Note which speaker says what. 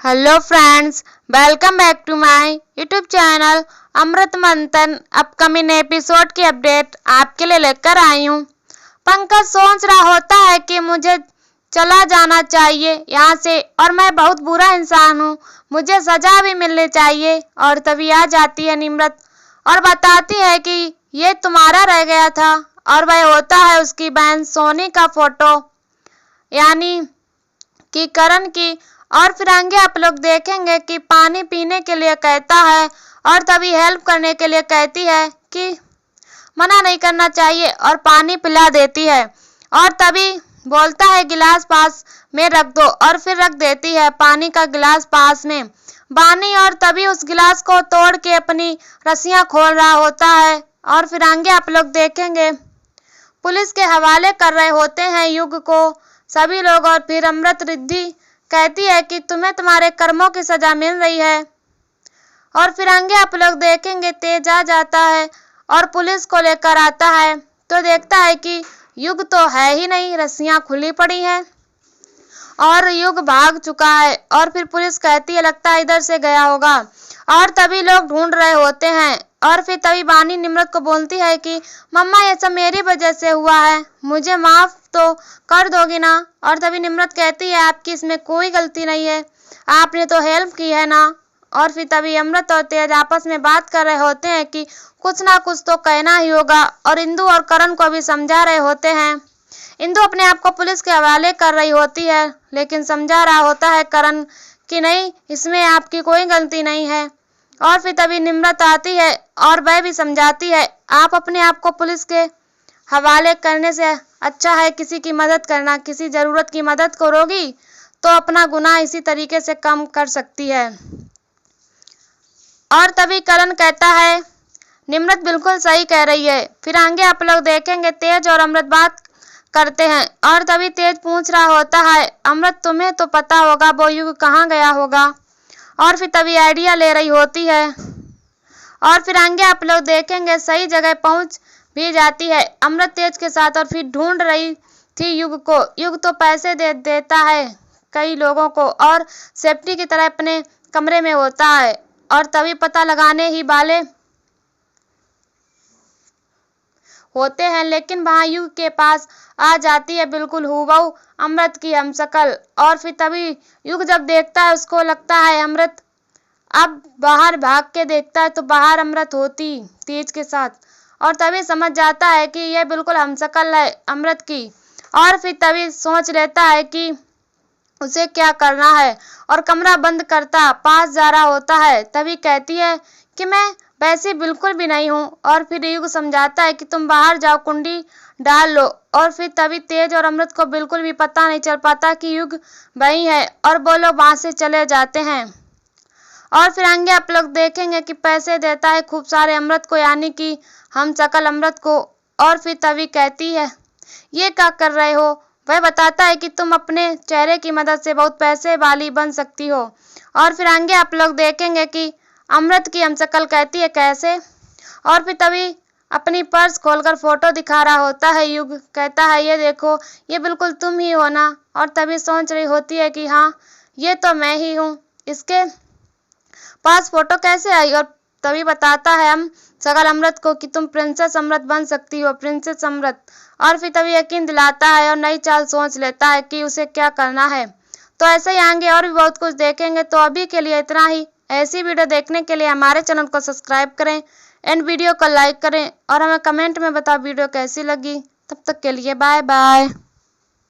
Speaker 1: Hello friends, welcome back to my YouTube channel Amrit Manthan. Upcoming episode की update आपके लिए लेकर आई हूँ। पंकज सोच रहा होता है कि मुझे चला जाना चाहिए यहाँ से और मैं बहुत बुरा इंसान हूँ, मुझे सजा भी मिलनी चाहिए। और तभी आ जाती है निम्रत और बताती है कि ये तुम्हारा रह गया था, और वह होता है उसकी बहन सोनी का फोटो, यानी कि करण की। और फिर आगे आप लोग देखेंगे कि पानी पीने के लिए कहता है और तभी हेल्प करने के लिए कहती है कि मना नहीं करना चाहिए और पानी पिला देती है। और तभी बोलता है गिलास पास में रख दो, और फिर रख देती है पानी का गिलास पास में बानी। और तभी उस गिलास को तोड़ के अपनी रस्सियां खोल रहा होता है। और फिर आगे आप लोग देखेंगे पुलिस के हवाले कर रहे होते हैं युग को सभी लोग। और फिर अमृत रिद्धि कहती है कि तुम्हें तुम्हारे कर्मों की सजा मिल रही है। और फिर आगे आप लोग देखेंगे तेज आ जाता है और पुलिस को लेकर आता है तो देखता है कि युग तो है ही नहीं, रस्सियां खुली पड़ी हैं और युग भाग चुका है। और फिर पुलिस कहती है लगता है इधर से गया होगा। और तभी लोग ढूंढ रहे होते हैं। और फिर तभी बानी निम्रत को बोलती है कि मम्मा ये सब मेरी वजह से हुआ है, मुझे माफ तो कर दोगी ना। और तभी निम्रत कहती है आपकी इसमें कोई गलती नहीं है, आपने तो हेल्प की है ना। और फिर तभी अमृत और तेज आपस में बात कर रहे होते हैं कि कुछ ना कुछ तो कहना ही होगा। और इंदु और करण को भी समझा रहे होते हैं। इंदु अपने आप को पुलिस के हवाले कर रही होती है, लेकिन समझा रहा होता है करण कि नहीं, इसमें आपकी कोई गलती नहीं है। और फिर तभी निम्रत आती है और वह भी समझाती है आप अपने आप को पुलिस के हवाले करने से अच्छा है किसी की मदद करना। किसी ज़रूरत की मदद करोगी तो अपना गुनाह इसी तरीके से कम कर सकती है। और तभी करण कहता है निम्रत बिल्कुल सही कह रही है। फिर आगे आप लोग देखेंगे तेज और अमृत बात करते हैं। और तभी तेज पूछ रहा होता है अमृत तुम्हें तो पता होगा वो युग कहाँ गया होगा। और फिर तभी आइडिया ले रही होती है। और फिर आगे आप लोग देखेंगे सही जगह पहुंच भी जाती है अमृत तेज के साथ। और फिर ढूंढ रही थी युग को। युग तो पैसे देता है कई लोगों को और सेफ्टी की तरह अपने कमरे में होता है। और तभी पता लगाने ही वाले होते हैं, लेकिन वहां युग के पास आ जाती है बिल्कुल हूबहू अमृत की हमशक्ल। और फिर तभी युग जब देखता है उसको लगता है अमृत, अब बाहर भाग के देखता है तो बाहर अमृत होती तेज के साथ। और तभी समझ जाता है कि यह बिल्कुल हमशक्ल है अमृत की। और फिर तभी सोच लेता है कि उसे क्या करना है और कमरा बंद करता पास जा रहा होता है। तभी कहती है कि मैं वैसे बिल्कुल भी नहीं हूँ। और फिर युग समझाता है कि तुम बाहर जाओ, कुंडी डाल लो। और फिर तभी तेज और अमृत को बिल्कुल भी पता नहीं चल पाता कि युग वही है और वो लोग वहां से चले जाते हैं। और फिर आगे आप लोग देखेंगे कि पैसे देता है खूब सारे अमृत को, यानी कि हमशक्ल अमृत को। और फिर तभी कहती है ये क्या कर रहे हो। वह बताता है कि तुम अपने चेहरे की मदद से बहुत पैसे वाली बन सकती हो। और फिर आगे आप लोग देखेंगे कि अमृत की हमशक्ल कहती है कैसे। और फिर तभी अपनी पर्स खोलकर फोटो दिखा रहा होता है युग, कहता है ये देखो ये बिल्कुल तुम ही हो ना। और तभी सोच रही होती है कि हाँ ये तो मैं ही हूँ, इसके पास फोटो कैसे आई। और तभी बताता है हम सकल अमृत को कि तुम प्रिंसेस अमृत बन सकती हो, प्रिंसेस अमृत। और फिर तभी यकीन दिलाता है और नई चाल सोच लेता है कि उसे क्या करना है। तो ऐसे ही आगे और भी बहुत कुछ देखेंगे। तो अभी के लिए इतना ही। ऐसी वीडियो देखने के लिए हमारे चैनल को सब्सक्राइब करें एंड वीडियो को लाइक करें और हमें कमेंट में बताओ वीडियो कैसी लगी। तब तक के लिए बाय बाय।